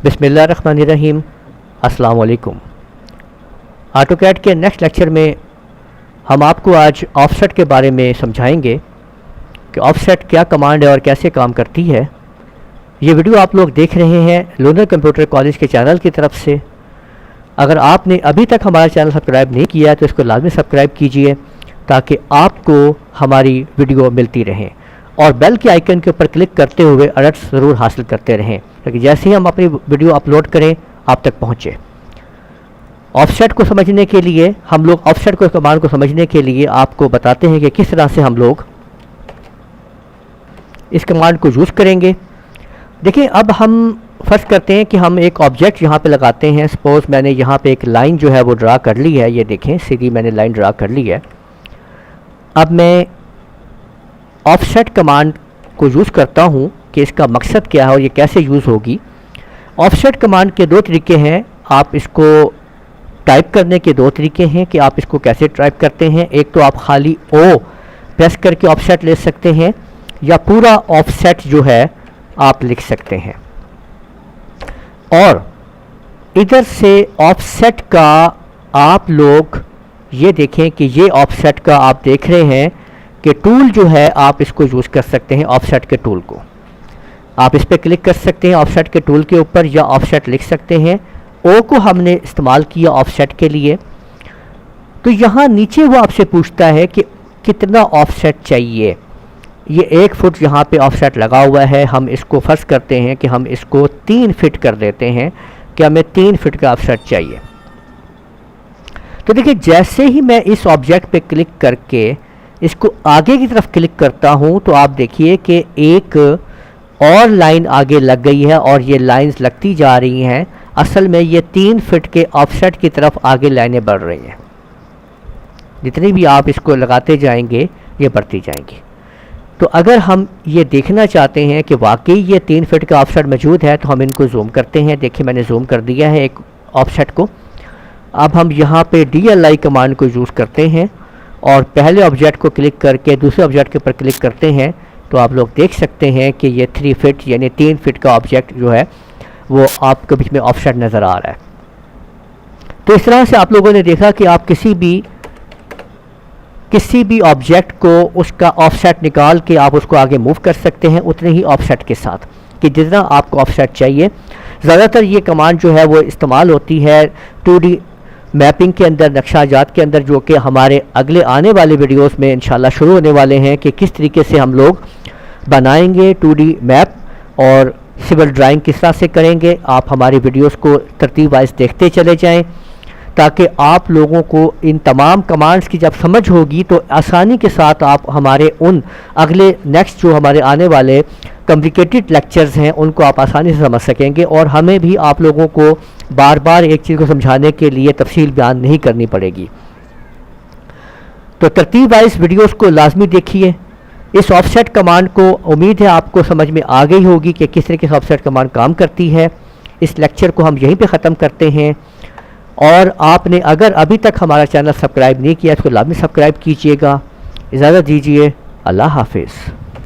بسم اللہ الرحمن الرحیم۔ السلام علیکم۔ آٹو کیڈ کے نیکسٹ لیکچر میں ہم آپ کو آج آف سیٹ کے بارے میں سمجھائیں گے کہ آف سیٹ کیا کمانڈ ہے اور کیسے کام کرتی ہے۔ یہ ویڈیو آپ لوگ دیکھ رہے ہیں لونر کمپیوٹر کالج کے چینل کی طرف سے۔ اگر آپ نے ابھی تک ہمارا چینل سبسکرائب نہیں کیا ہے تو اس کو لازمی سبسکرائب کیجئے تاکہ آپ کو ہماری ویڈیو ملتی رہیں، اور بیل کے آئیکن کے اوپر کلک کرتے ہوئے الرٹس ضرور حاصل کرتے رہیں تاکہ جیسے ہی ہم اپنی ویڈیو اپلوڈ کریں آپ تک پہنچے۔ آف سیٹ کو سمجھنے کے لیے ہم لوگ آف سیٹ کو کمانڈ کو سمجھنے کے لیے آپ کو بتاتے ہیں کہ کس طرح سے ہم لوگ اس کمانڈ کو یوز کریں گے۔ دیکھیں، اب ہم فرض کرتے ہیں کہ ہم ایک آبجیکٹ یہاں پہ لگاتے ہیں۔ سپوز میں نے یہاں پہ ایک لائن جو ہے وہ ڈرا کر لی ہے، یہ دیکھیں سیدھی میں نے لائن ڈرا کر لی ہے۔ اب میں آف سیٹ کمانڈ کو یوز کرتا ہوں کہ اس کا مقصد کیا ہے اور یہ کیسے یوز ہوگی۔ آف سیٹ کمانڈ کے دو طریقے ہیں، آپ اس کو ٹائپ کرنے کے دو طریقے ہیں کہ آپ اس کو کیسے ٹائپ کرتے ہیں۔ ایک تو آپ خالی او پریس کر کے آف سیٹ لے سکتے ہیں، یا پورا آف سیٹ جو ہے آپ لکھ سکتے ہیں۔ اور ادھر سے آف سیٹ کا آپ لوگ یہ دیکھیں کہ یہ آف سیٹ کا آپ دیکھ رہے ہیں کہ ٹول جو ہے آپ اس کو یوز کر سکتے ہیں۔ آف سیٹ کے ٹول کو آپ اس پہ کلک کر سکتے ہیں آف سیٹ کے ٹول کے اوپر، یا آف سیٹ لکھ سکتے ہیں۔ او کو ہم نے استعمال کیا آف سیٹ کے لیے، تو یہاں نیچے وہ آپ سے پوچھتا ہے کہ کتنا آف سیٹ چاہیے۔ یہ 1 فٹ یہاں پہ آف سیٹ لگا ہوا ہے، ہم اس کو فرض کرتے ہیں کہ ہم اس کو 3 فٹ کر دیتے ہیں کہ ہمیں 3 فٹ کا آف سیٹ چاہیے۔ تو دیکھیں، جیسے ہی میں اس آبجیکٹ پہ کلک کر کے اس کو آگے کی طرف کلک کرتا ہوں تو آپ دیکھیے کہ ایک اور لائن آگے لگ گئی ہے، اور یہ لائنز لگتی جا رہی ہیں۔ اصل میں یہ 3 فٹ کے آف سیٹ کی طرف آگے لائنیں بڑھ رہی ہیں۔ جتنی بھی آپ اس کو لگاتے جائیں گے یہ بڑھتی جائیں گی۔ تو اگر ہم یہ دیکھنا چاہتے ہیں کہ واقعی یہ 3 فٹ کا آف سیٹ موجود ہے تو ہم ان کو زوم کرتے ہیں۔ دیکھیں، میں نے زوم کر دیا ہے ایک آف سیٹ کو۔ اب ہم یہاں پہ DLI کمانڈ کو یوز کرتے ہیں اور پہلے آبجیکٹ کو کلک کر کے دوسرے آبجیکٹ کے اوپر کلک کرتے ہیں تو آپ لوگ دیکھ سکتے ہیں کہ یہ 3 فٹ یعنی 3 فٹ کا آبجیکٹ جو ہے وہ آپ کے بیچ میں آف سیٹ نظر آ رہا ہے۔ تو اس طرح سے آپ لوگوں نے دیکھا کہ آپ کسی بھی آبجیکٹ کو اس کا آف سیٹ نکال کے آپ اس کو آگے موو کر سکتے ہیں اتنے ہی آف سیٹ کے ساتھ کہ جتنا آپ کو آف سیٹ چاہیے۔ زیادہ تر یہ کمانڈ جو ہے وہ استعمال ہوتی ہے 2D میپنگ کے اندر، نقشہ جات کے اندر، جو کہ ہمارے اگلے آنے والے ویڈیوز میں انشاءاللہ شروع ہونے والے ہیں کہ کس طریقے سے ہم لوگ بنائیں گے 2D میپ اور سول ڈرائنگ کس طرح سے کریں گے۔ آپ ہماری ویڈیوز کو ترتیب وائز دیکھتے چلے جائیں تاکہ آپ لوگوں کو ان تمام کمانڈز کی جب سمجھ ہوگی تو آسانی کے ساتھ آپ ہمارے ان اگلے نیکسٹ جو ہمارے آنے والے کمپلیکیٹڈ لیکچرز ہیں ان کو آپ آسانی سے سمجھ سکیں گے، اور ہمیں بھی آپ لوگوں کو بار بار ایک چیز کو سمجھانے کے لیے تفصیل بیان نہیں کرنی پڑے گی۔ تو ترتیب وائز ویڈیوز کو لازمی دیکھیے۔ اس آف سیٹ کمانڈ کو امید ہے آپ کو سمجھ میں آ گئی ہوگی کہ کس طریقے سے آف سیٹ کمانڈ کام کرتی ہے۔ اس لیکچر کو ہم یہیں پہ ختم کرتے ہیں، اور آپ نے اگر ابھی تک ہمارا چینل سبسکرائب نہیں کیا اس کو لازمی سبسکرائب کیجیے گا۔ اجازت دیجیے، اللہ حافظ۔